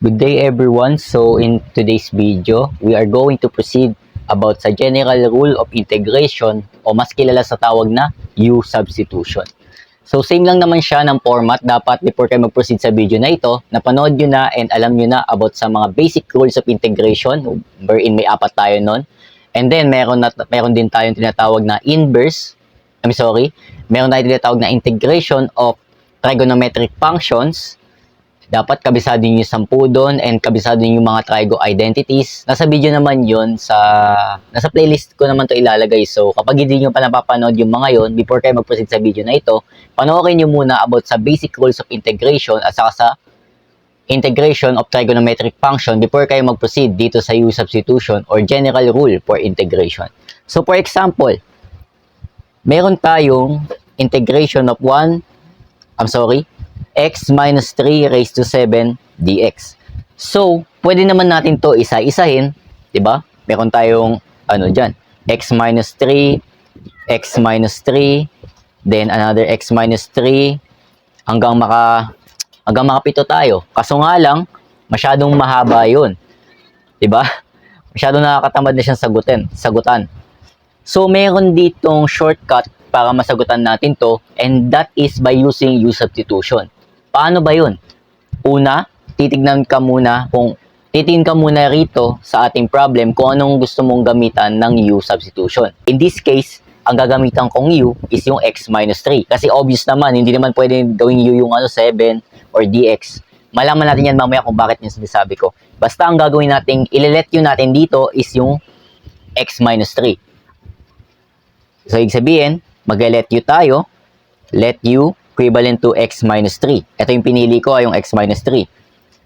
Good day everyone. So in today's video, we are going to proceed about sa general rule of integration o mas kilala sa tawag na U substitution. So same lang naman siya ng format. Dapat before kayo mag-proceed sa video na ito, napanood nyo na and alam nyo na about sa mga basic rules of integration wherein may apat tayo nun. And then meron din tayong tinatawag na inverse. Meron tayong tinatawag na integration of trigonometric functions. Dapat kabisado nyo yung 10 doon and kabisado nyo yung mga trigo identities. Nasa video naman yun, nasa playlist ko naman to ilalagay. So kapag hindi nyo pa napapanood yung mga yun, before kayo mag-proceed sa video na ito, panoorin nyo muna about sa basic rules of integration at saka sa integration of trigonometric function before kayo mag-proceed dito sa U substitution or general rule for integration. So for example, meron tayong integration of x minus 3 raised to 7 dx. So, pwede naman natin to isa-isahin, 'di ba? Meron tayong diyan, x minus 3, then another x minus 3 hanggang makapito tayo. Kaso nga lang, masyadong mahaba 'yun. 'Di ba? Masyadong nakakatamad na siyang sagutan. So, meron ditong shortcut para masagutan natin to, and that is by using U substitution. Paano ba yun? Una, titingin ka muna rito sa ating problem kung anong gusto mong gamitan ng U substitution. In this case, ang gagamitan kong U is yung x minus 3. Kasi obvious naman, hindi naman pwede gawing U yung 7 or dx. Malaman natin yan mamaya kung bakit yung sinasabi ko. Basta ang gagawin natin, ililet U natin dito is yung x minus 3. So, ibig sabihin, mag-let U tayo. Let U equivalent to x minus 3. Ito yung pinili ko, yung x minus 3.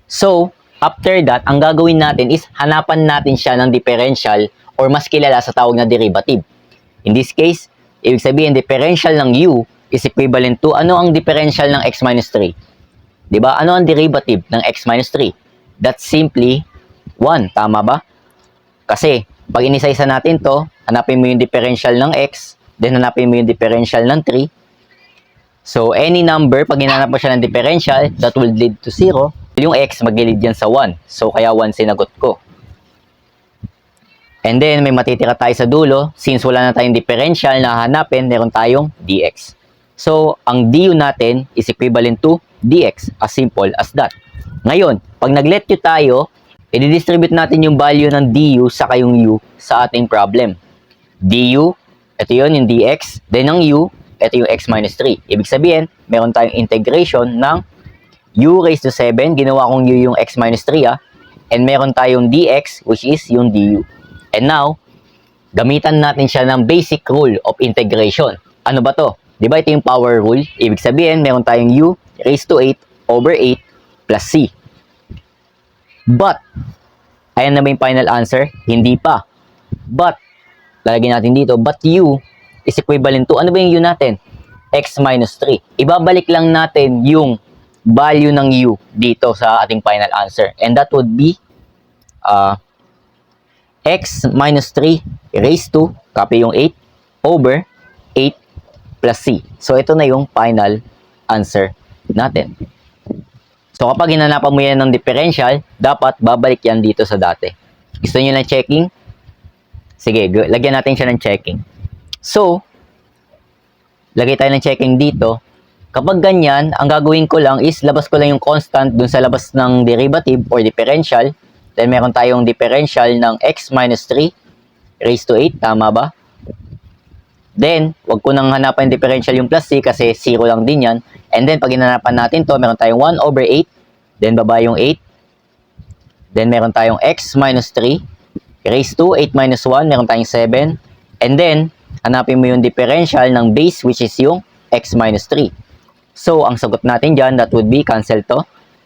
So, after that, ang gagawin natin is hanapan natin siya ng differential or mas kilala sa tawag na derivative. In this case, ibig sabihin, differential ng U is equivalent to, ano ang differential ng x minus 3? Diba? Ano ang derivative ng x minus 3? That's simply 1. Tama ba? Kasi, pag inisa-isa natin to, hanapin mo yung differential ng x, then hanapin mo yung differential ng 3. So, any number, pag hinanap mo siya ng differential, that will lead to 0. Yung x, mag-lead yan sa 1. So, kaya 1 sinagot ko. And then, may matitira tayo sa dulo. Since wala na tayong differential na hanapin, meron tayong dx. So, ang du natin is equivalent to dx. As simple as that. Ngayon, pag nag-let U tayo, i-distribute natin yung value ng du sa yung u sa ating problem. Du, ito yun, yung dx. Then ang u, ito yung x minus 3. Ibig sabihin, meron tayong integration ng u raised to 7. Ginawa kong u yung x minus 3 And meron tayong dx, which is yung du. And now, gamitan natin siya ng basic rule of integration. Ano ba to? Diba ito yung power rule? Ibig sabihin, meron tayong u raised to 8 over 8 plus c. But, ayan na ba yung final answer? Hindi pa. But, lalagyan natin dito, but u is equivalent to, ano ba yung u natin? X minus 3. Ibabalik lang natin yung value ng u dito sa ating final answer. And that would be x minus 3 raised to, copy yung 8, over 8 plus c. So, ito na yung final answer natin. So, kapag hinanapan mo yan ng differential, dapat babalik yan dito sa dati. Gusto nyo ng checking? Sige, lagyan natin siya ng checking. So, lagay tayo ng checking dito. Kapag ganyan, ang gagawin ko lang is labas ko lang yung constant dun sa labas ng derivative or differential. Then, meron tayong differential ng x minus 3 raised to 8. Tama ba? Then, wag ko nang hanapan yung differential yung plus c kasi 0 lang din yan. And then, pag hinanapan natin to, meron tayong 1 over 8. Then, baba yung 8. Then, meron tayong x minus 3 raised to 8 minus 1. Meron tayong 7. And then, hanapin mo yung differential ng base which is yung x minus 3. So, ang sagot natin dyan, that would be cancel to.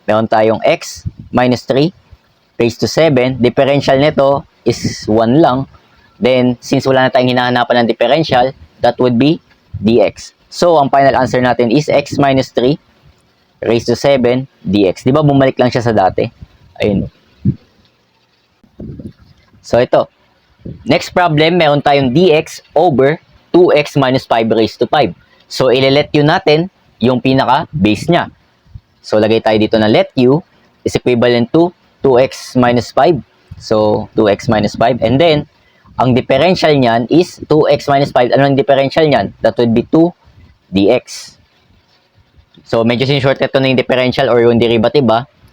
Meron tayong x minus 3 raised to 7. Differential nito is 1 lang. Then, since wala na tayong hinahanapan ng differential, that would be dx. So, ang final answer natin is x minus 3 raised to 7 dx. Di ba bumalik lang siya sa dati? Ayun. So, ito. Next problem, meron tayong dx over 2x minus 5 raised to 5. So, ililet u natin yung pinaka-base niya. So, lagay tayo dito na let u is equivalent to 2x minus 5. So, 2x minus 5. And then, ang differential niyan is 2x minus 5. Ano ang differential niyan? That would be 2 dx. So, medyo sin-shortcut ko na yung differential or yung derivative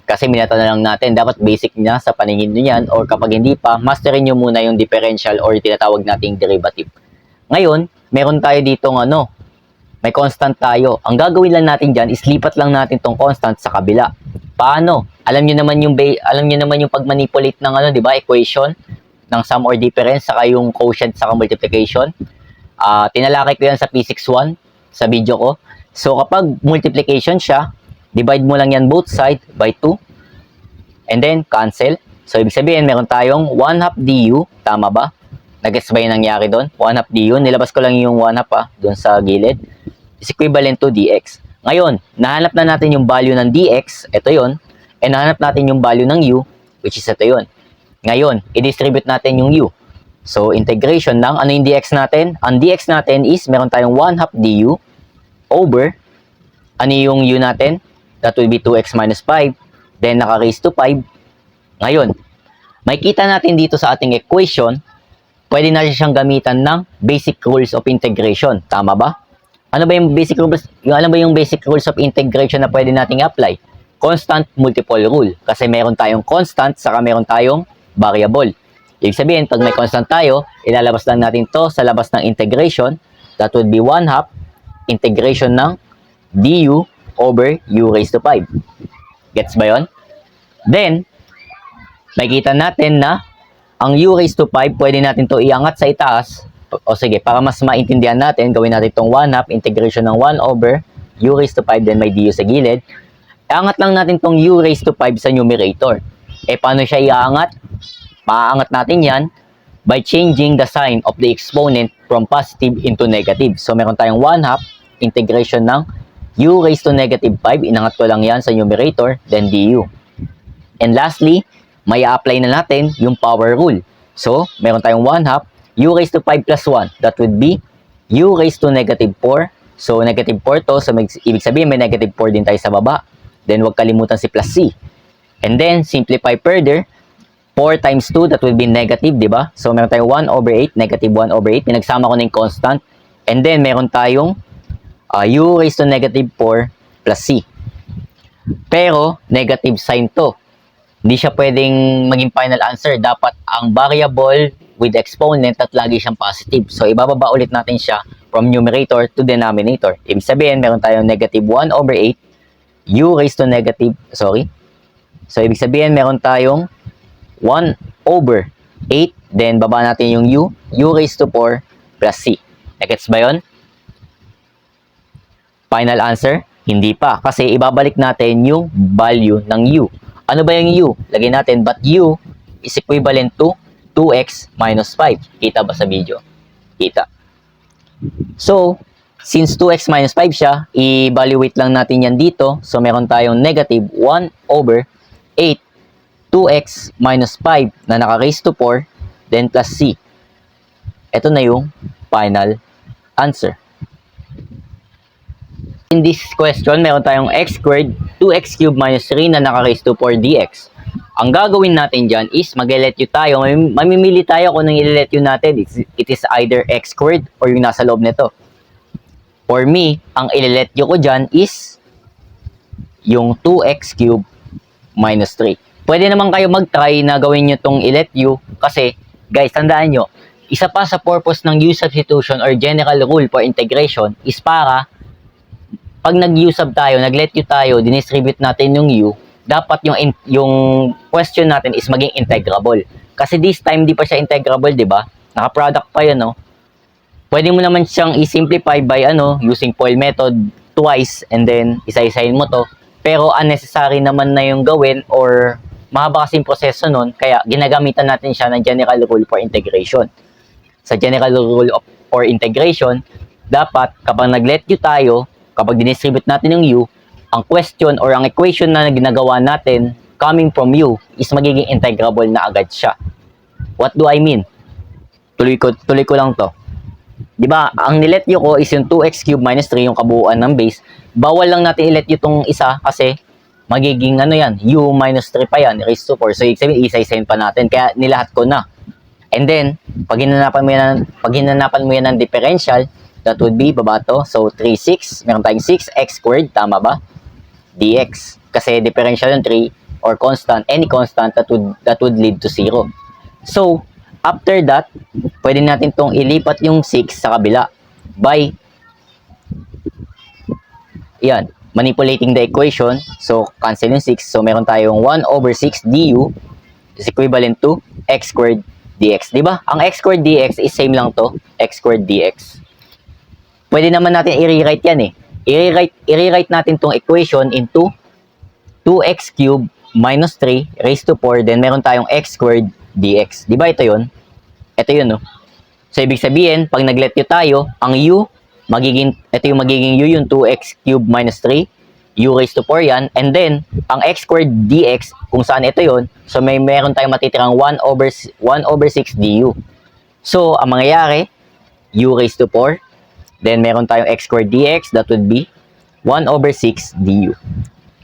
kasi minata na lang natin. Dapat basic niya sa paningin nyo yan, or kapag hindi pa, masterin nyo muna yung differential or tinatawag nating derivative. Ngayon, meron tayo ditong may constant tayo. Ang gagawin lang natin dyan is lipat lang natin tong constant sa kabila. Paano? Alam nyo naman yung pag-manipulate ng di ba, equation ng sum or difference, saka yung quotient saka multiplication. Tinalakay ko yan sa P6 1 sa video ko. So, kapag multiplication siya, divide mo lang yan both side by 2. And then, cancel. So, ibig sabihin, meron tayong 1/2 du. Tama ba? Nag-gets ba yung nangyari doon? 1/2 du. Nilabas ko lang yung 1/2 doon sa gilid. Is equivalent to dx. Ngayon, nahanap na natin yung value ng dx. Ito yon. And nahanap natin yung value ng u, which is ito yon. Ngayon, i-distribute natin yung u. So, integration ng, ano yung dx natin? Ang dx natin is, meron tayong 1/2 du over, ano yung u natin? That will be 2x minus 5. Then, naka-raise to 5. Ngayon, makikita natin dito sa ating equation, pwede natin siyang gamitan ng basic rules of integration. Tama ba? Ano ba yung basic rules? Yung basic rules of integration na pwede nating apply? Constant multiple rule. Kasi meron tayong constant, saka meron tayong variable. Ibig sabihin, pag may constant tayo, ilalabas lang natin to sa labas ng integration. That would be 1/2 integration ng du over u raised to 5. Gets ba yun? Then, makikita natin na ang u raised to 5, pwede natin to iangat sa itaas. O sige, para mas maintindihan natin, gawin natin itong 1/2 integration ng 1 over u raised to 5, then may du sa gilid. Iangat lang natin itong u raised to 5 sa numerator. Paano siya iaangat? Maaangat natin yan by changing the sign of the exponent from positive into negative. So, meron tayong 1/2 integration ng u raised to negative 5. Inangat ko lang yan sa numerator, then du. And lastly, may apply na natin yung power rule. So, meron tayong 1/2 u raised to 5 plus 1. That would be u raised to negative 4. So, negative 4 to. So, ibig sabihin may negative 4 din tayo sa baba. Then, huwag kalimutan si plus c. And then, simplify further. 4 times 2, that will be negative, di ba? So, meron tayong 1 over 8, negative 1 over 8. Pinagsama ko na yung constant. And then, meron tayong u raised to negative 4 plus c. Pero, negative sign to. Hindi siya pwedeng maging final answer. Dapat ang variable with exponent at lagi siyang positive. So, ibababa ulit natin siya from numerator to denominator. Ibig sabihin, meron tayong negative 1 over 8, u raised to negative, So, ibig sabihin, meron tayong 1 over 8, then baba natin yung u raised to 4 plus c. Gets ba yun? Final answer? Hindi pa. Kasi ibabalik natin yung value ng u. Ano ba yung u? Lagay natin, but u is equivalent to 2x minus 5. Kita ba sa video? Kita. So, since 2x minus 5 siya, i-evaluate lang natin yan dito. So, meron tayong negative 1 over 8, 2x minus 5 na naka-raise to 4, then plus c. Ito na yung final answer. In this question, meron tayong x squared 2x cubed minus 3 na naka-raise to 4 dx. Ang gagawin natin dyan is mag-let you tayo. Mamimili tayo kung nang i-let you natin. It is either x squared or yung nasa loob nito. For me, ang i-let you ko dyan is yung 2x cubed minus 3. Pwede naman kayo mag-try na gawin nyo tong i-let you kasi, guys, tandaan nyo, isa pa sa purpose ng u substitution or general rule for integration is para pag nag-u sub tayo, nag-let you tayo, dinistribute natin yung u, dapat yung question natin is maging integrable. Kasi this time, di pa siya integrable, di ba? Naka-product pa yun, no? Pwede mo naman siyang i-simplify by using FOIL method twice and then isa-isahin mo to. Pero unnecessary naman na yung gawin or mahaba kasing proseso nun, kaya ginagamitan natin siya ng general rule for integration. Sa general rule for integration, dapat kapag nag-let you tayo, kapag dinistribute natin yung u, ang question or ang equation na ginagawa natin coming from u is magiging integrable na agad siya. What do I mean? Tuloy ko lang to. Di ba? Ang nilet you ko is yung 2x cubed minus 3, yung kabuuan ng base. Bawal lang natin i-let you tong isa kasi magiging ano yan, u minus 3 pa yan, raised to 4. So, ibig sabihin, isa-isahin pa natin. Kaya nilahat ko na. And then, pag hinanapan mo yan ng differential, that would be, baba to. So, 3, 6. Meron tayong 6x squared. Tama ba? Dx. Kasi differential yung 3 or constant. Any constant that would lead to 0. So, after that, pwede natin tong ilipat yung 6 sa kabila by yan, manipulating the equation. So, cancel yung 6. So, meron tayong 1 over 6 du is equivalent to x squared dx. Diba? Ang x squared dx is same lang to. X squared dx. Pwede naman natin i-rewrite yan eh. I-rewrite natin tong equation into 2x cubed minus 3 raised to 4. Then, meron tayong x squared dx. Diba ito yun? Ito yun, no? So, ibig sabihin, pag nag-let u tayo, ang u, ito yung magiging u, yung 2x cubed minus 3, u raised to 4 yan, and then, ang x squared dx, kung saan ito yon, so meron tayong matitirang 1 over 6 du. So, ang mangyayari, u raised to 4, then meron tayong x squared dx, that would be 1 over 6 du.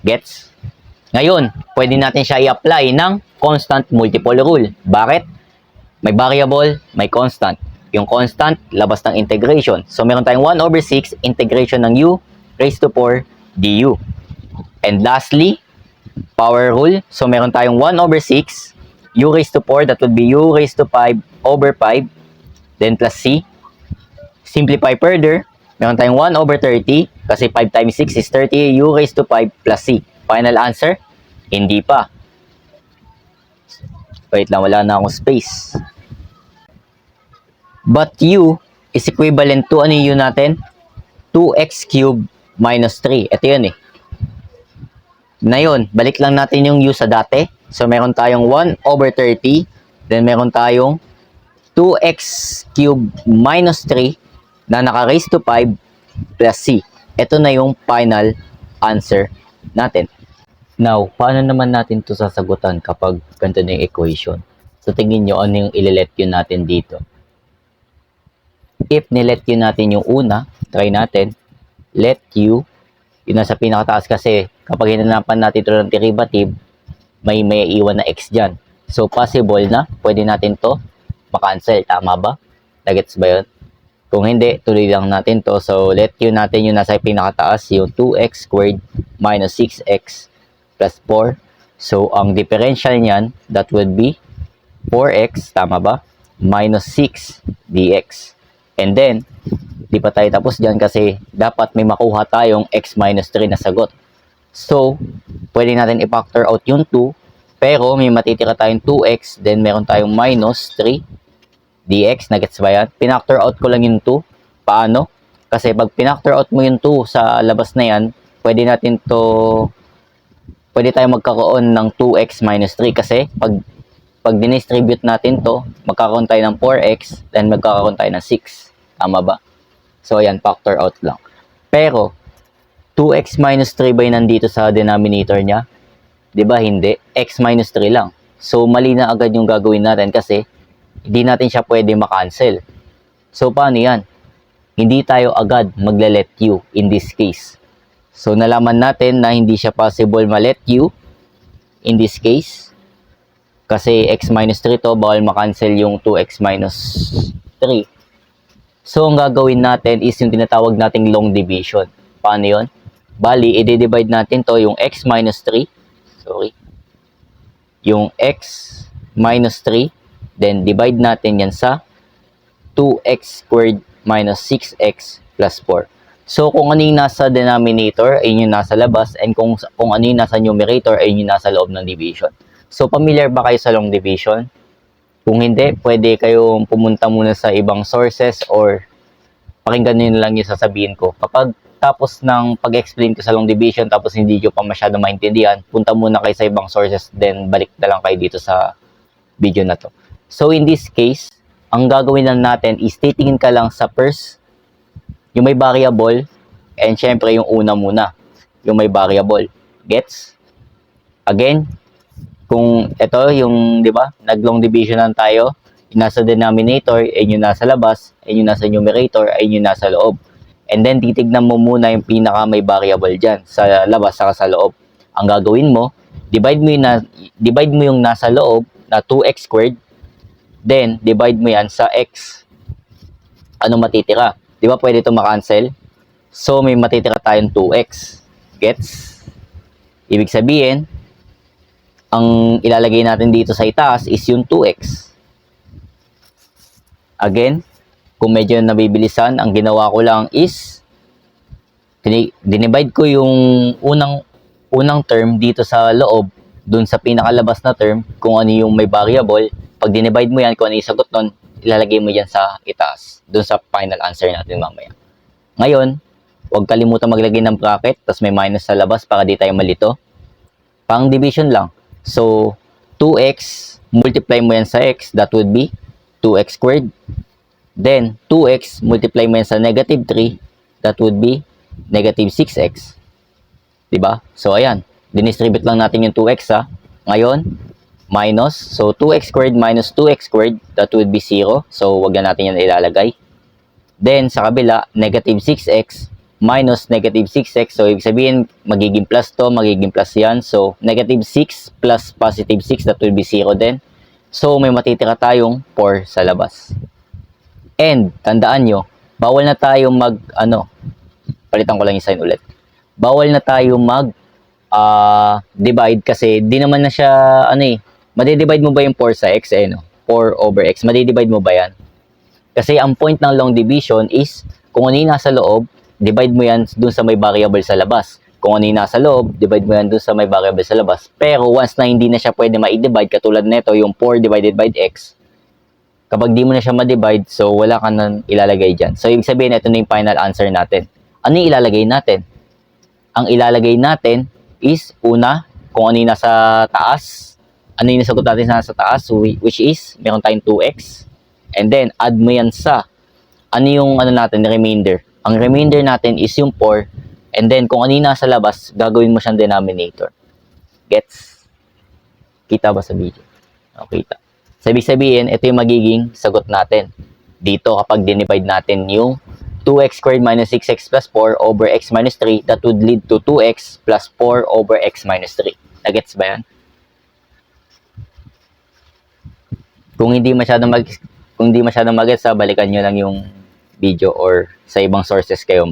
Gets? Ngayon, pwede natin siya i-apply ng constant multiple rule. Bakit? May variable, may constant. Yung constant, labas ng integration. So, meron tayong 1 over 6 integration ng u raised to 4 du. And lastly, power rule. So, meron tayong 1 over 6 u raised to 4. That would be u raised to 5 over 5. Then plus c. Simplify further. Meron tayong 1 over 30. Kasi 5 times 6 is 30. U raised to 5 plus c. Final answer? Hindi pa. Wait lang, wala na akong space. But u is equivalent to, ano yung u natin? 2x cubed minus 3. Ito yun eh. Na yun, balik lang natin yung u sa dati. So, meron tayong 1 over 30. Then, meron tayong 2x cubed minus 3 na naka-raise to 5 plus c. Ito na yung final answer natin. Now, paano naman natin ito sasagutan kapag ganito na yung equation? So, tingin nyo ano yung ililet yun natin dito. If nilet yun natin yung una, try natin, let u, yun nasa pinakataas kasi kapag hinanapan natin ito ng derivative, may iwan na x dyan. So, possible na pwede natin to makancel. Tama ba? Nagets ba yun? Kung hindi, tuloy lang natin to. So, let u natin yung nasa pinakataas, yung 2x squared minus 6x plus 4. So, ang differential niyan, that would be 4x, tama ba? Minus 6 dx. And then, di pa tayo tapos dyan kasi dapat may makuha tayong x minus 3 na sagot. So, pwede natin i-factor out yung 2, pero may matitira tayong 2x, then meron tayong minus 3 dx. Nagets ba yan? Pinactor out ko lang yung 2. Paano? Kasi pag pinactor out mo yung 2 sa labas na yan, pwede tayo magkakaroon ng 2x minus 3 kasi pag dinistribute natin to, magkakaroon tayo ng 4x, then magkakaroon tayo ng 6. Tama ba? So, ayan, factor out lang. Pero, 2x minus 3 ba yung nandito sa denominator niya? Diba? Hindi. X minus 3 lang. So, mali na agad yung gagawin natin kasi hindi natin siya pwede makancel. So, paano yan? Hindi tayo agad magle-let u in this case. So, nalaman natin na hindi siya possible ma-let u in this case. Kasi x minus 3 to, bawal makancel yung 2x minus 3. So, ang gagawin natin is yung tinatawag nating long division. Paano yun? Bali, i-divide natin to yung x minus 3. Sorry. Yung x minus 3. Then, divide natin yan sa 2x squared minus 6x plus 4. So, kung ano yung nasa denominator, ay yung nasa labas. And kung ano yung nasa numerator, ay yung nasa loob ng division. So, familiar ba kayo sa long division? Kung hindi, pwede kayong pumunta muna sa ibang sources or pakinggan nyo lang yung sasabihin ko. Kapag tapos ng pag-explain ko sa long division tapos hindi nyo pa masyado maintindihan, punta muna kayo sa ibang sources, then balik na lang kayo dito sa video na to. So, in this case, ang gagawin lang natin is titingin ka lang sa first, yung may variable, and syempre yung una muna, yung may variable. Gets? Again, kung ito yung, di ba, nag-long division lang tayo, yung nasa denominator, ay yung nasa labas, ay yung nasa numerator, ay yung nasa loob. And then, titignan mo muna yung pinaka may variable dyan, sa labas saka sa loob. ang gagawin mo, divide mo yung nasa loob na 2x squared, then divide mo yan sa x. Ano matitira? Di ba pwede ito makancel? So, may matitira tayong 2x. Gets? Ibig sabihin, ang ilalagay natin dito sa itaas is yung 2x. Again, kung medyo nabibilisan, ang ginawa ko lang is dinivide ko yung unang term dito sa loob dun sa pinakalabas na term kung ano yung may variable. Pag dinivide mo yan, kung ano yung sagot nun, ilalagay mo yan sa itaas dun sa final answer natin mamaya. Ngayon, huwag kalimutan maglagay ng bracket tapos may minus sa labas para di tayo malito. Pang division lang. So, 2x, multiply mo yan sa x, that would be 2x squared. Then, 2x, multiply mo yan sa negative 3, that would be negative 6x. Diba? So, ayan. Dinistribute lang natin yung 2x, ha. Ngayon, minus. So, 2x squared minus 2x squared, that would be 0. So, wag na natin yan ilalagay. Then, sa kabila, negative 6x minus negative 6x. So, ibig sabihin, magiging plus to, magiging plus yan. So, negative 6 plus positive 6, that will be 0 din. So, may matitira tayong 4 sa labas. And, tandaan nyo, bawal na tayo palitan ko lang yung sign ulit. Bawal na tayo divide kasi di naman na siya, madidivide mo ba yung 4 sa x, 4 over x, madidivide mo ba yan? Kasi ang point ng long division is, kung ano yung nasa loob, divide mo yan dun sa may variable sa labas. Kung ano yung nasa loob, divide mo yan dun sa may variable sa labas. Pero once na hindi na siya pwede ma-divide, katulad nito, yung 4 divided by x, kapag di mo na siya ma-divide, so wala ka nang ilalagay dyan. So, ibig sabihin, ito na yung final answer natin. Ano yung ilalagay natin? Ang ilalagay natin is, una, kung ano yung nasa taas, ano yung nasagot natin nasa taas, which is, meron tayong 2x, and then, add mo yan sa, ano yung remainder. Ang remainder natin is yung 4, and then kung ano yung nasa labas, gagawin mo siyang denominator. Gets? Kita ba sa video? O, kita. So, ibig sabihin, ito yung magiging sagot natin. Dito, kapag dinivide natin yung 2x squared minus 6x plus 4 over x minus 3, that would lead to 2x plus 4 over x minus 3. Nagets ba yan? Kung hindi masyadong magets, balikan nyo lang yung video or sa ibang sources kayo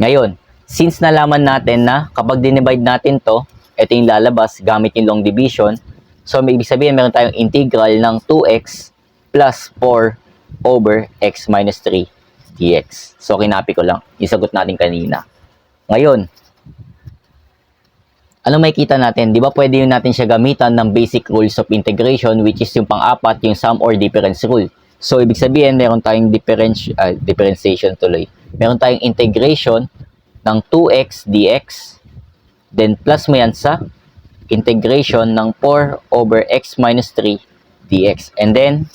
Ngayon, since nalaman natin na kapag dinivide natin to, ito yung lalabas gamit yung long division. So, may ibig sabihin, meron tayong integral ng 2x plus 4 over x minus 3 dx. So, kinapi ko lang. Yung sagot natin kanina. Ngayon, ano makikita natin? Di ba pwede yun natin siya gamitan ng basic rules of integration, which is yung pang-apat, yung sum or difference rule. So, ibig sabihin, meron tayong differentiation tuloy. Meron tayong integration ng 2x dx, then plus mo yan sa integration ng 4 over x minus 3 dx. And then,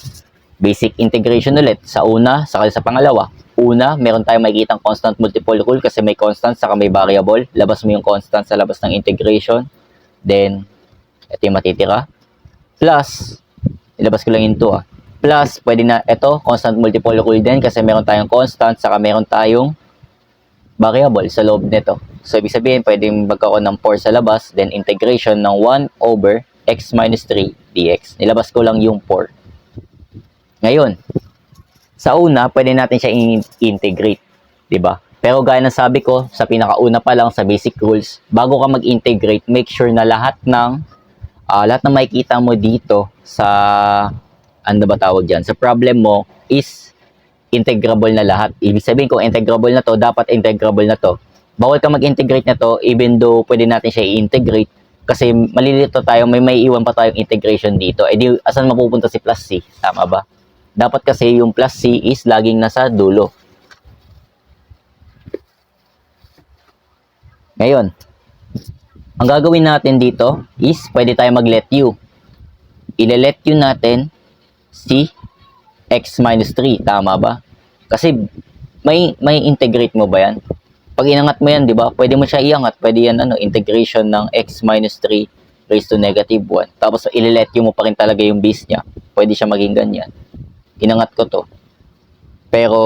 basic integration ulit. Sa una, saka sa pangalawa. Una, meron tayong makikitang constant multiple rule kasi may constant saka may variable. Labas mo yung constant sa labas ng integration. Then, ito yung matitira. Plus, ilabas ko lang yung 2 Plus, pwede na ito, constant multiple rule din kasi meron tayong constant saka meron tayong variable sa loob nito. So, ibig sabihin, pwedeng magkaroon ng 4 sa labas, then integration ng 1 over x minus 3 dx. Nilabas ko lang yung 4. Ngayon, sa una, pwede natin siya integrate, di ba? Pero gaya ng sabi ko, sa pinakauna pa lang sa basic rules, bago ka mag-integrate, make sure na lahat ng makikita mo dito sa sa problem mo is integrable na lahat. Ibig sabihin kung integrable na to, dapat integrable na to. Bawal ka mag-integrate na to even though pwede natin siya i-integrate kasi malilito tayo, may iwan pa tayong integration dito. Eh di, asan mapupunta si plus c? Tama ba? Dapat kasi yung plus c is laging nasa dulo. Ngayon, ang gagawin natin dito is pwede tayo mag-let u. Ile-let u natin si x minus 3. Tama ba? Kasi may integrate mo ba yan? Pag inangat mo yan, di ba? Pwede mo siya iangat. Pwede yan, integration ng x minus 3 raised to negative 1. Tapos, ile-let u mo pa rin talaga yung base niya. Pwede siya maging ganyan. Inangat ko to. Pero,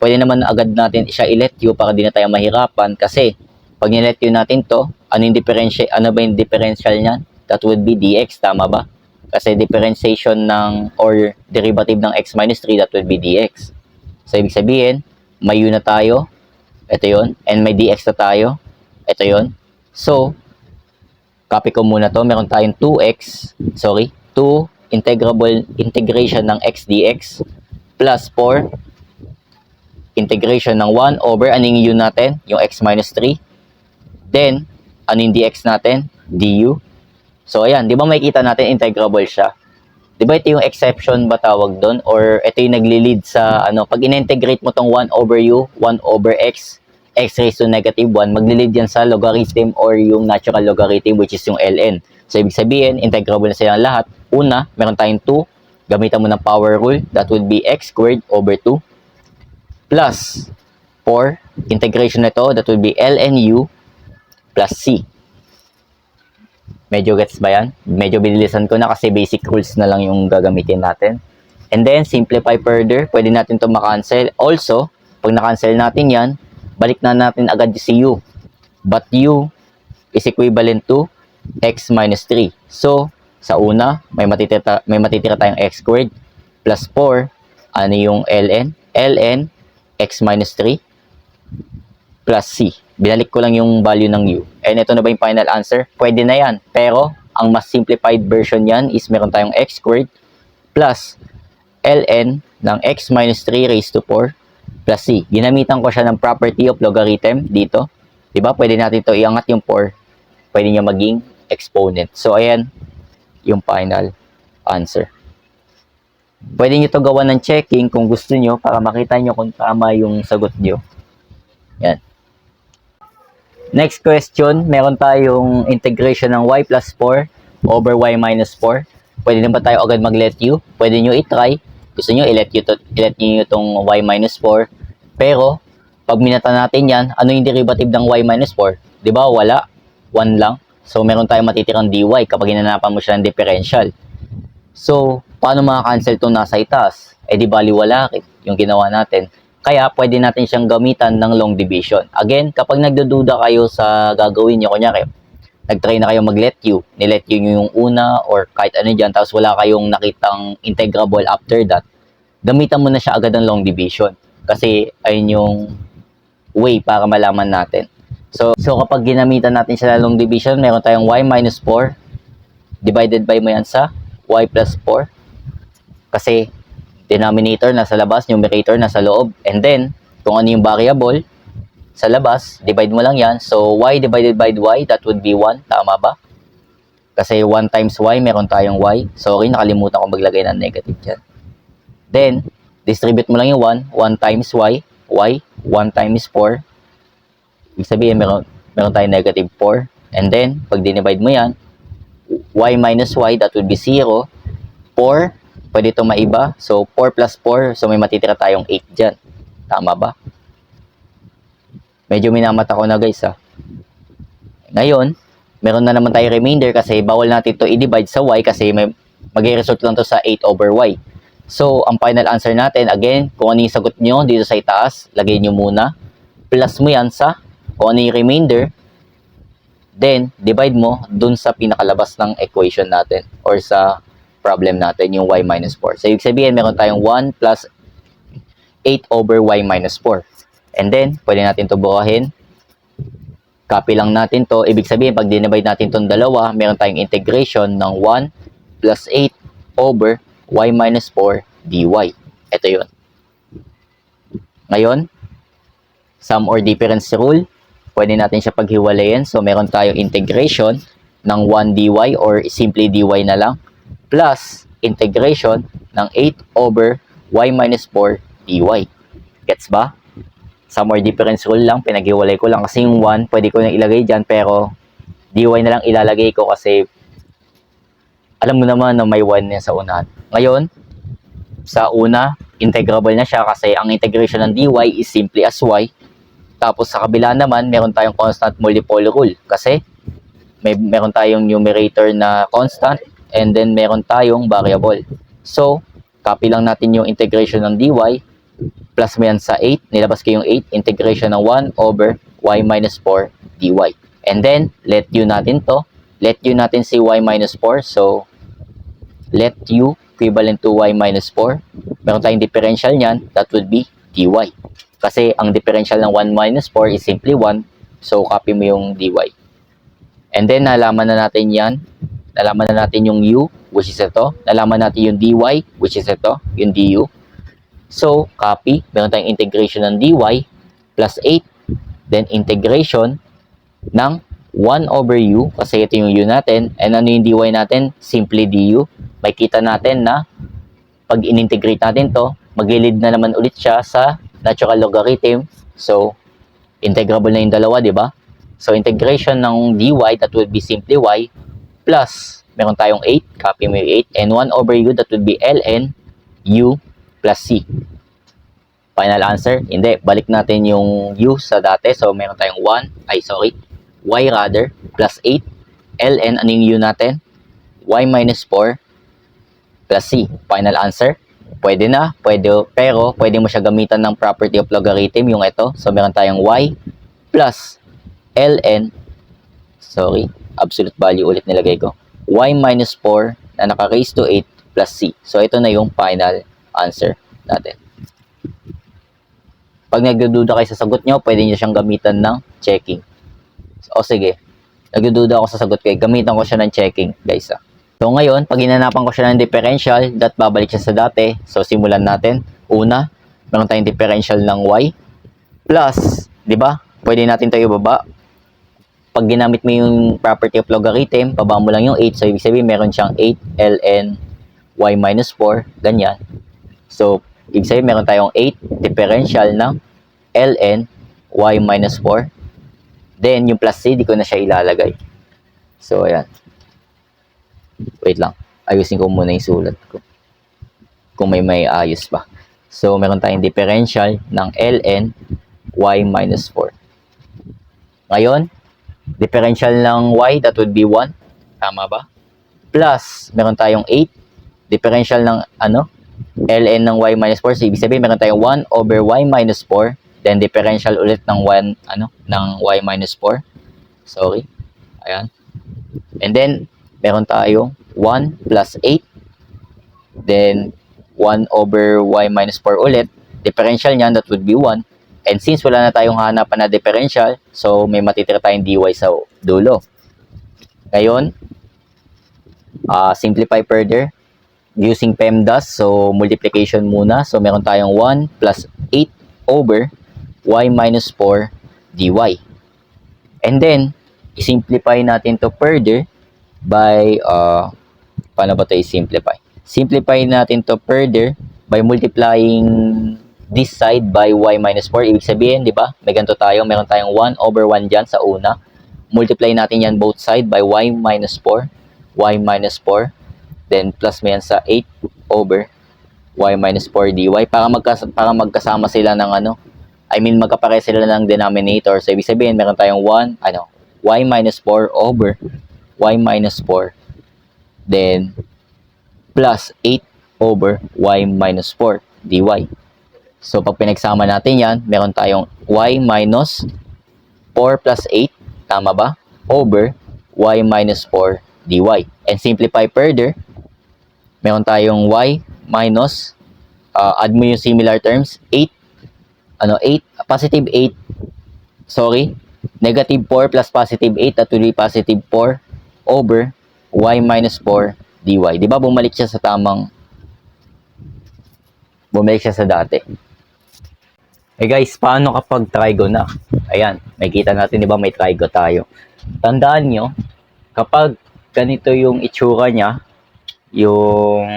pwede naman agad natin siya i-let u para di na tayo mahirapan. Kasi, Pag nilet u natin to, ano ba yung differential niyan? That would be dx, tama ba? Kasi differentiation ng or derivative ng x minus 3, that would be dx. So, ibig sabihin, may u na tayo, ito yon, and may dx na tayo, ito yon. So, copy ko muna to, meron tayong 2 integration ng x dx plus 4 integration ng 1 over, anong u natin? Yung x minus 3. Then, ano yung dx natin? du. So, ayan, di ba makikita natin integrable siya? Di ba ito yung exception ba tawag doon? Or ito yung nagli-lead sa, pag in-integrate mo tong 1 over u, 1 over x raised to negative 1, magli-lead yan sa logarithm or yung natural logarithm, which is yung ln. So, ibig sabihin, integrable na silang lahat. Una, meron tayong 2, gamitan mo ng power rule, that would be x squared over 2, plus 4, integration na ito, that would be ln u plus c. Medyo gets ba yan? Medyo binilisan ko na kasi basic rules na lang yung gagamitin natin. And then, simplify further. Pwede natin ito makancel. Also, pag na-cancel natin yan, balik na natin agad si u. But u is equivalent to x minus 3. So, sa una, may matitira tayong x squared plus 4. Ano yung ln? ln x minus 3 plus c. Binalik ko lang yung value ng u. And ito na ba yung final answer? Pwede na yan. Pero, ang mas simplified version yan is meron tayong x squared plus ln ng x minus 3 raised to 4 plus c. Ginamitan ko siya ng property of logarithm dito. Diba? Pwede natin ito iangat yung 4. Pwede niya maging exponent. So, ayan yung final answer. Pwede nyo ito gawa ng checking kung gusto nyo para makita nyo kung tama yung sagot nyo. Yan. Next question, meron tayong integration ng y plus 4 over y minus 4. Pwede na ba tayo agad mag-let u? Pwede nyo i-try. Gusto nyo i-let nyo itong y minus 4. Pero, pag minata natin yan, ano yung derivative ng y minus 4? Diba? Wala. 1 lang. So, meron tayong matitirang dy kapag hinanapan mo siya ng differential. So, paano maka-cancel itong nasa itaas? Eh di bali wala yung ginawa natin. Kaya, pwede natin siyang gamitan ng long division. Again, kapag nagdududa kayo sa gagawin nyo, kunyari, nag-try na kayo mag-let u, nilet u nyo yung una or kahit ano dyan, tapos wala kayong nakitang integrable after that, gamitan mo na siya agad ng long division. Kasi, ayun yung way para malaman natin. So kapag ginamitan natin siya ng long division, meron tayong y minus 4 divided by mo yan sa y plus 4. Kasi, denominator nasa labas, numerator nasa loob. And then, kung ano yung variable sa labas, divide mo lang yan. So, y divided by y, that would be 1. Tama ba? Kasi 1 times y, meron tayong y. Sorry, nakalimutan ko maglagay ng negative dyan. Then, distribute mo lang yung 1. 1 times y, 1 times 4. Ibig sabihin, meron tayong negative 4. And then, pag dinivide mo yan, y minus y, that would be 0. 4, pwede ito maiba. So, 4 plus 4, so may matitira tayong 8 dyan. Tama ba? Medyo minamata ko na guys ha. Ngayon, meron na naman tayong remainder kasi bawal natin ito i-divide sa y kasi mag-result lang to sa 8 over y. So, ang final answer natin, again, kung ano yung sagot nyo dito sa itaas, lagay nyo muna. Plus mo yan sa kung ano yung remainder. Then, divide mo dun sa pinakalabas ng equation natin or sa problem natin, yung y minus 4. So, ibig sabihin, meron tayong 1 plus 8 over y minus 4. And then, pwede natin ito bukahin. Copy lang natin to. Ibig sabihin, pag dinivide natin itong dalawa, meron tayong integration ng 1 plus 8 over y minus 4 dy. Ito yun. Ngayon, sum or difference rule, pwede natin siya paghiwalayin. So, meron tayong integration ng 1 dy or simply dy na lang plus integration ng 8 over y minus 4 dy. Gets ba? Sum or difference rule lang, pinaghiwalay ko lang kasi yung 1, pwede ko na ilagay dyan, pero dy na lang ilalagay ko kasi alam mo naman na may 1 yan sa unahan. Ngayon, sa una, integrable na siya kasi ang integration ng dy is simply as y. Tapos sa kabila naman, meron tayong constant multiple rule kasi meron tayong numerator na constant and then meron tayong variable. So, copy lang natin yung integration ng dy, plus mo yan sa 8, nilabas ko yung 8, integration ng 1 over y minus 4 dy. And then, let u natin to. Let u natin si y minus 4. So, let u equivalent to y minus 4. Meron tayong differential niyan. That would be dy. Kasi ang differential ng 1 minus 4 is simply 1. So, copy mo yung dy. And then, nalaman na natin yan. Nalaman na natin yung u, which is ito. Nalaman natin yung dy, which is ito, yung du. So, copy. Meron tayong integration ng dy plus 8. Then, integration ng 1 over u, kasi ito yung u natin. And ano yung dy natin? Simply du. May kita natin na pag in-integrate natin to, magilid na naman ulit siya sa natural logarithm. So, integrable na yung dalawa, di ba? So, integration ng dy, that would be simply y, plus, meron tayong 8, copy mo yung 8, and 1 over u, that would be ln u plus c. Final answer? Hindi. Balik natin yung u sa dati. So, meron tayong y rather, plus 8, ln, ano yung u natin? Y minus 4 plus c. Final answer? Pwede na, pero pwede mo siya gamitan ng property of logarithm, yung ito. So, meron tayong y plus ln, absolute value ulit nilagay ko, y minus 4 na naka-raise to 8 plus c. So, ito na yung final answer natin. Pag nagdududa kayo sa sagot nyo, pwede nyo siyang gamitan ng checking. O sige, nagdududa ako sa sagot ko, gamitan ko siya ng checking, guys. So, ngayon, pag hinanapan ko siya ng differential, babalik siya sa dati. So, simulan natin. Una, meron tayong differential ng y plus, di ba? Pwede natin ito ibaba. Pag ginamit mo yung property of logarithm, baba mo lang yung 8. So, ibig sabihin, meron siyang 8 ln y minus 4. Ganyan. So, ibig sabihin, meron tayong 8 differential ng ln y minus 4. Then, yung plus c, di ko na siya ilalagay. So, ayan. Wait lang. Ayusin ko muna yung sulat ko. Kung may ayos pa. So, meron tayong differential ng ln y minus 4. Ngayon, differential ng y, that would be 1. Tama ba? Plus, meron tayong 8. Differential ng ln ng y minus 4. So, ibig sabihin, meron tayong 1 over y minus 4. Then, differential ulit ng ng y minus 4. Sorry. Ayan. And then, meron tayong 1 plus 8. Then, 1 over y minus 4 ulit. Differential niyan, that would be 1. And since wala na tayong hanapan na differential, so may matitira tayong dy sa dulo. Ngayon, simplify further using PEMDAS. So, multiplication muna. So, meron tayong 1 plus 8 over y minus 4 dy. And then, i-simplify natin to further by, paano ba ito i-simplify? Simplify natin to further by multiplying this side by y minus 4. Ibig sabihin, di ba? May ganito tayo. Meron tayong 1 over 1 dyan sa una. Multiply natin yan both side by y minus 4. Y minus 4. Then, plus mo yan sa 8 over y minus 4 dy. Para magkasama sila ng magkapare sila ng denominator. So, ibig sabihin, meron tayong y minus 4 over y minus 4. Then, plus 8 over y minus 4 dy. So, pag pinagsama natin yan, meron tayong y minus 4 plus 8, tama ba? Over y minus 4 dy. And simplify further, meron tayong y minus, add mo yung similar terms, 8, positive 8, negative 4 plus positive 8, that will be positive 4 over y minus 4 dy. Di ba bumalik siya sa dati? Eh guys, paano kapag trigo na? Ayan, makita natin, di ba may trigo tayo. Tandaan nyo, kapag ganito yung itsura niya, yung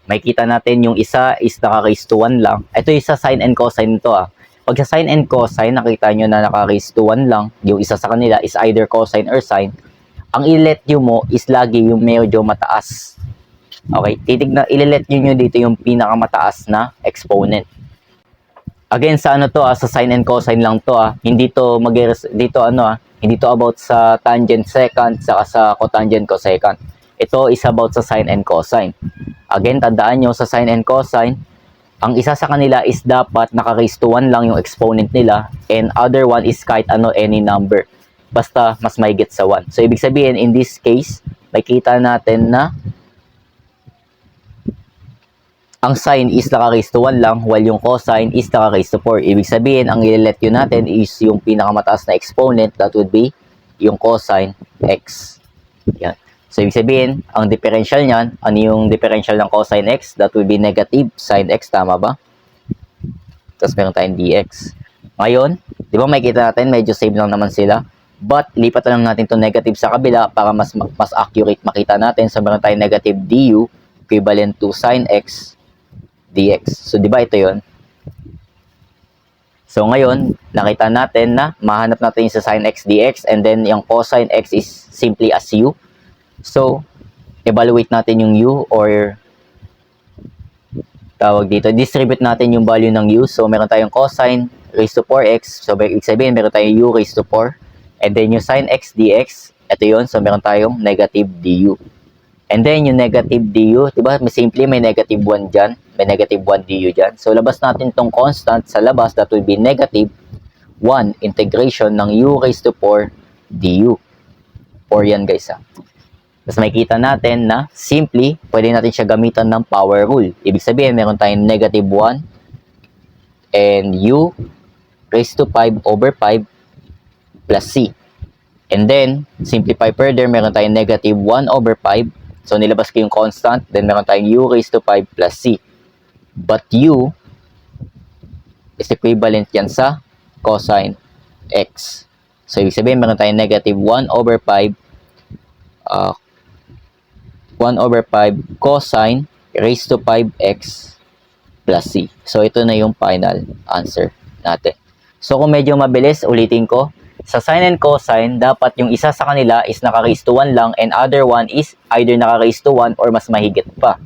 makita natin yung isa is naka-raise to 1 lang. Ito yung sa sine and cosine nito Pag sa sine and cosine, nakita nyo na naka-raise to 1 lang, yung isa sa kanila is either cosine or sine. Ang i-let nyo mo is lagi yung medyo mataas. Okay, i-let nyo dito yung pinakamataas na exponent. Again, sa sa sine and cosine lang to Hindi to hindi to about sa tangent secant saka sa cotangent cosecant. Ito is about sa sine and cosine. Again, tandaan nyo sa sine and cosine, Ang isa sa kanila is dapat naka-raise to 1 lang yung exponent nila, and other one is kahit ano, any number. Basta mas mahigit sa 1. So, ibig sabihin, in this case, makita natin na ang sine is naka-raise to 1 lang, while yung cosine is naka-raise to 4. Ibig sabihin, ang i-let yun natin is yung pinakamataas na exponent, that would be yung cosine x. Yan. So, ibig sabihin, ang differential niyan, ano yung differential ng cosine x? That will be negative sine x, tama ba? Tapos meron tayong dx. Ngayon, di ba makikita natin, medyo same lang naman sila. But, lipat lang natin to negative sa kabila para mas accurate makita natin. So, meron tayong negative du equivalent to sine x dx. So, di ba ito yon? So, ngayon, nakita natin na mahanap natin yung sa sine x dx, and then yung cosine x is simply as u. So, evaluate natin yung u, or tawag dito, distribute natin yung value ng u. So, meron tayong cosine raised to 4x. So, ibig sabihin, meron tayong u raised to 4. And then, yung sine x dx, ito yun. So, meron tayong negative du. And then, yung negative du, diba, simply may negative 1 dyan. May negative 1 du dyan. So, labas natin tong constant sa labas. That will be negative 1 integration ng u raised to 4 du. 4 yan, guys, ha. Tapos makikita natin na simply, pwede natin siya gamitan ng power rule. Ibig sabihin, meron tayong negative 1 and u raised to 5 over 5 plus c. And then, simplify further, meron tayong negative 1 over 5. So, nilabas ko yung constant. Then, meron tayong u raised to 5 plus c. But u is equivalent yan sa cosine x. So, ibig sabihin, meron tayong negative 1 over 5 1 over 5 cosine raised to 5x plus c. So, ito na yung final answer natin. So, kung medyo mabilis, ulitin ko. Sa sine and cosine, dapat yung isa sa kanila is naka-raise to 1 lang, and other one is either naka-raise to 1 or mas mahigit pa.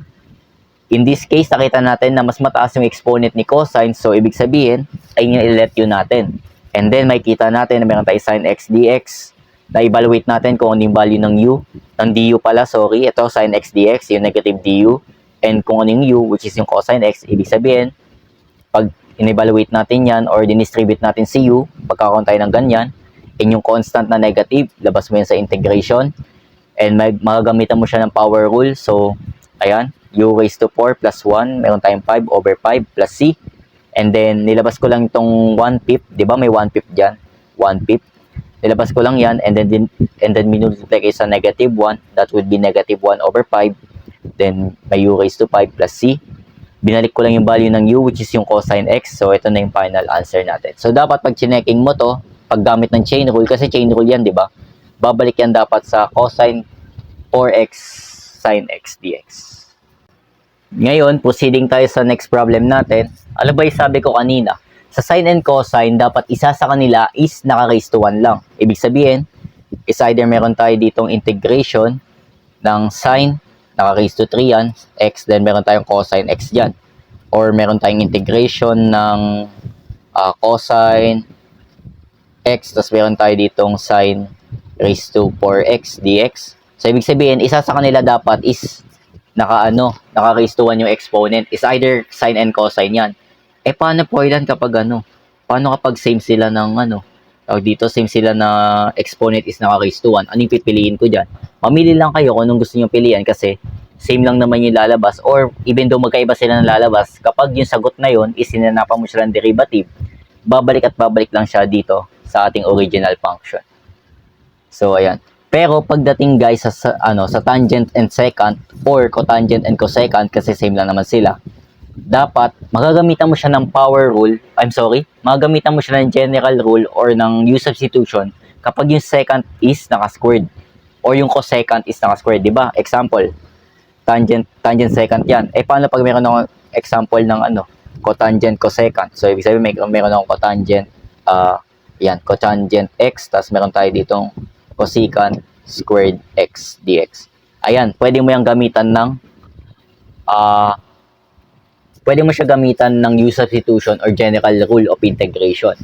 In this case, nakita natin na mas mataas yung exponent ni cosine. So, ibig sabihin, ay yung i-let yun natin. And then, makikita natin na meron tayo sine x dx. Na-evaluate natin kung ano yung value ng u. Ng du pala, sorry. Ito, sine x dx, yung negative du. And kung ano yung u, which is yung cosine x, ibig sabihin, pag in-evaluate natin yan or dinistribute natin si u, pagkakaroon tayo ng ganyan, and yung constant na negative, labas mo yan sa integration. And magagamitan mo siya ng power rule. So, ayan, u raised to 4 plus 1, meron tayong 5 over 5 plus c. And then, nilabas ko lang itong 1/5. Di ba may 1/5 dyan? 1/5. Nilabas ko lang yan, and then minultiply kayo sa negative 1. That would be negative 1 over 5. Then, may u raised to 5 plus c. Binalik ko lang yung value ng u, which is yung cosine x. So, ito na yung final answer natin. So, dapat pag chinecking mo to, paggamit ng chain rule, kasi chain rule yan, di ba? Babalik yan dapat sa cosine 4x sine x dx. Ngayon, proceeding tayo sa next problem natin. Ano ba yung sabi ko kanina? Sa sine and cosine, dapat isa sa kanila is naka-raise to 1 lang. Ibig sabihin, is either meron tayo ditong integration ng sine, naka-raise to 3 yan, x, then meron tayong cosine x dyan. Or meron tayong integration ng cosine x, tapos meron tayo ditong sine raised to 4x dx. So, ibig sabihin, isa sa kanila dapat is naka-raise to 1 yung exponent. Is either sine and cosine yan. Eh, paano po yan kapag paano kapag same sila ng dito, same sila na exponent is naka-raise to 1. Anong pipiliin ko dyan? Mamili lang kayo kung anong gusto nyo piliin kasi same lang naman yung lalabas, or even though magkaiba sila ng lalabas, kapag yung sagot na yun is sinanapan mo sila ng derivative, babalik at babalik lang siya dito sa ating original function. So, ayan. Pero pagdating guys sa tangent and secant or cotangent and cosecant, kasi same lang naman sila, dapat magagamitan mo siya ng power rule, magagamitan mo siya ng general rule or ng u substitution kapag yung secant is naka-squared or yung cosecant is naka-squared, di ba? Example, tangent secant yan. Eh, paano pag meron akong example ng cotangent cosecant? So, ibig sabihin meron akong cotangent cotangent x, tapos meron tayo ditong cosecant squared x dx. Ayan, pwede mo yung gamitan ng pwede mo siya gamitan ng u substitution or general rule of integration.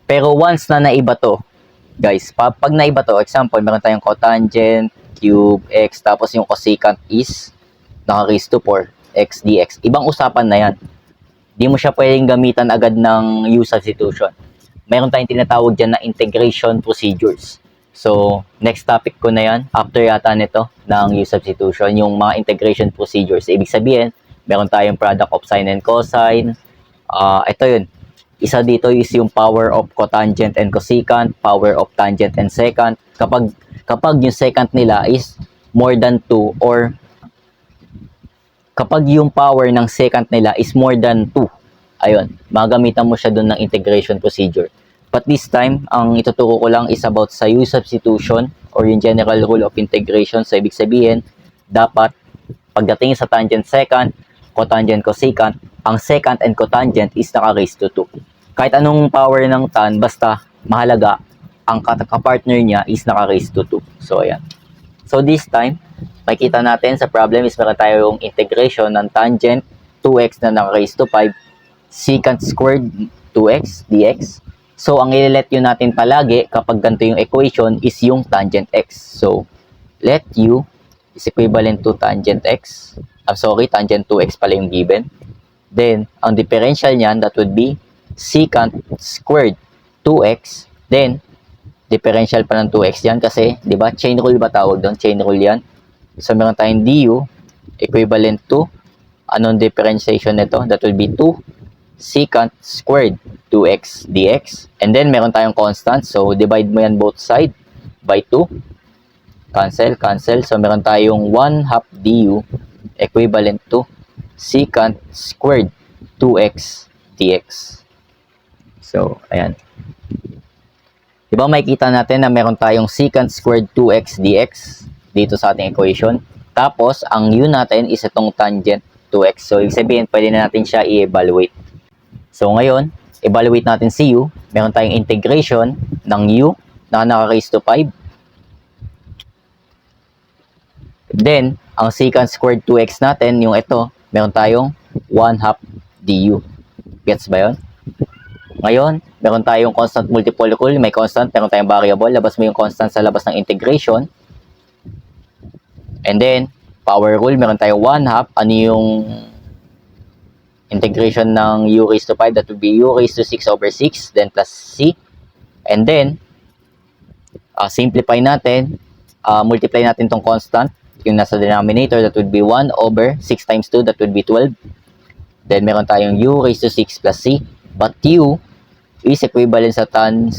Pero once na naiba to, guys, pag naiba to, example, meron tayong cotangent cube x, tapos yung cosecant is naka-raise to 4 x dx. Ibang usapan na yan. di mo siya pwedeng gamitan agad ng U substitution. Meron tayong tinatawag dyan na integration procedures. So, next topic ko na yan, after yata nito, ng U substitution, yung mga integration procedures. Ibig sabihin, meron tayong product of sine and cosine. Ito yun. Isa dito is yung power of cotangent and cosecant, power of tangent and secant. Kapag yung secant nila is more than 2 or kapag yung power ng secant nila is more than 2, ayun, magamitan mo siya doon ng integration procedure. But this time, ang ituturo ko lang is about sa U substitution or yung general rule of integration. So, ibig sabihin, dapat pagdating sa tangent secant, cotangent cosecant, ang secant and cotangent is naka-raise to 2. Kahit anong power ng tan, basta mahalaga, ang kapartner niya is naka-raise to 2. So, ayan. So, this time, makikita natin sa problem is meron tayong integration ng tangent 2x na naka-raise to 5, secant squared 2x dx. So, ang i-let u natin palagi kapag ganito yung equation is yung tangent x. So, let u is equivalent to tangent x. Tangent 2x pala yung given. Then, ang differential niyan, that would be secant squared 2x. Then, differential pa ng 2x yan kasi, di ba, chain rule ba tawag doon? Chain rule yan. So, meron tayong du equivalent to, anong differentiation nito? That will be 2 secant squared 2x dx. And then, meron tayong constant. So, divide mo yan both side by 2. Cancel, cancel. So, meron tayong 1/2 du equivalent to secant squared 2x dx. So, ayan. Diba makikita natin na meron tayong secant squared 2x dx dito sa ating equation. Tapos, ang u natin is itong tangent 2x. So, ibig sabihin, pwede na natin siya i-evaluate. So, ngayon, evaluate natin si u. Meron tayong integration ng u na naka-raise to 5. Then, ang secant squared 2x natin, yung ito, meron tayong 1/2 du. Gets ba yun? Ngayon, meron tayong constant multipolar, may constant, meron tayong variable, labas mo yung constant sa labas ng integration. And then, power rule, meron tayong 1/2, ano yung integration ng u raised to 5, that would be u raised to 6 over 6, then plus c. And then, simplify natin, multiply natin tong constant, yung nasa denominator, that would be 1 over 6 times 2, that would be 12. Then, meron tayong u raised to 6 plus c. But u is equivalent sa tan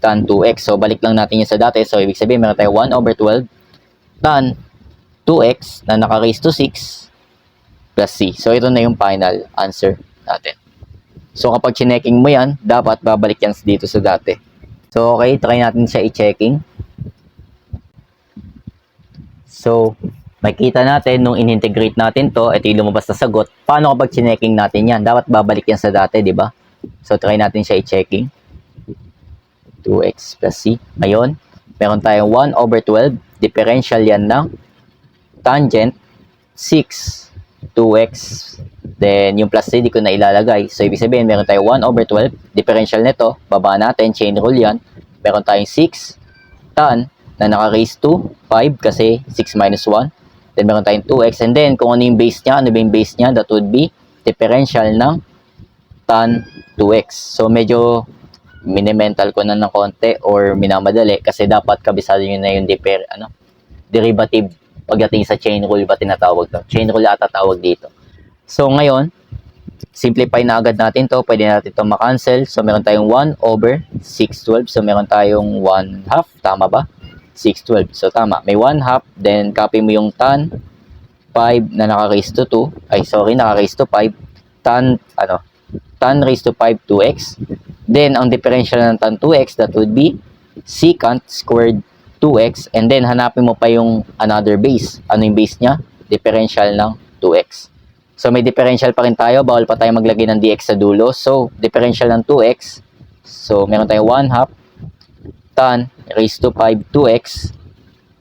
2x. So, balik lang natin yun sa dati. So, ibig sabihin, meron tayong 1 over 12 tan 2x na naka-raise to 6 plus c. So, ito na yung final answer natin. So, kapag chinecking mo yan, dapat babalik yan dito sa dati. So, okay, try natin siya i-checking. So, makikita natin, nung in-integrate natin to, ito yung lumabas na sagot. Paano kapag chinecking natin yan? Dapat babalik yan sa dati, di ba? So, try natin siya i-checking. 2x plus c. Ngayon, meron tayong 1 over 12. Differential yan ng tangent 6 2x. Then, yung plus c, di ko na ilalagay. So, ibig sabihin, meron tayong 1 over 12. Differential nito, baba natin, chain rule yan. Meron tayong 6 tan na naka-raise to 5 kasi 6 minus 1. Then, meron tayong 2x. And then, kung ano yung base niya, ano ba yung base niya? That would be differential ng tan 2x. So, medyo minimental ko na ng konti or minamadali kasi dapat kabisado nyo na yung derivative pagdating sa chain rule ba tinatawag to? Chain rule ata tawag dito. So, ngayon, simplify na agad natin to. Pwede natin to makancel. So, meron tayong 1 over 6/12. So, meron tayong 1/2. Tama ba? 6/12. So, tama. May 1/2. Then, copy mo yung tan 5 na naka-raise to 2. Naka-raise to 5. Tan raised to 5 2x. Then, ang differential ng tan 2x, that would be secant squared 2x. And then, hanapin mo pa yung another base. Ano yung base niya? Differential ng 2x. So, may differential pa rin tayo. Bawal pa tayo maglagay ng dx sa dulo. So, differential ng 2x. So, meron tayong 1/2 tan raised to 5 2x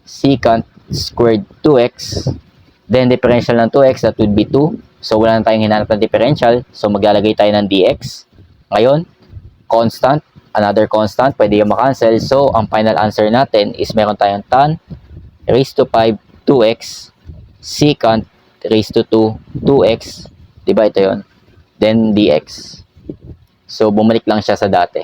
secant squared 2x. Then, differential ng 2x, that would be 2. So, wala na tayong hinanap ng differential. So, maglalagay tayo ng dx. Ngayon, constant. Another constant. Pwede yung makancel. So, ang final answer natin is meron tayong tan raised to 5 2x secant raised to 2 2x. Diba ito yun? then dx. So, bumalik lang siya sa dati.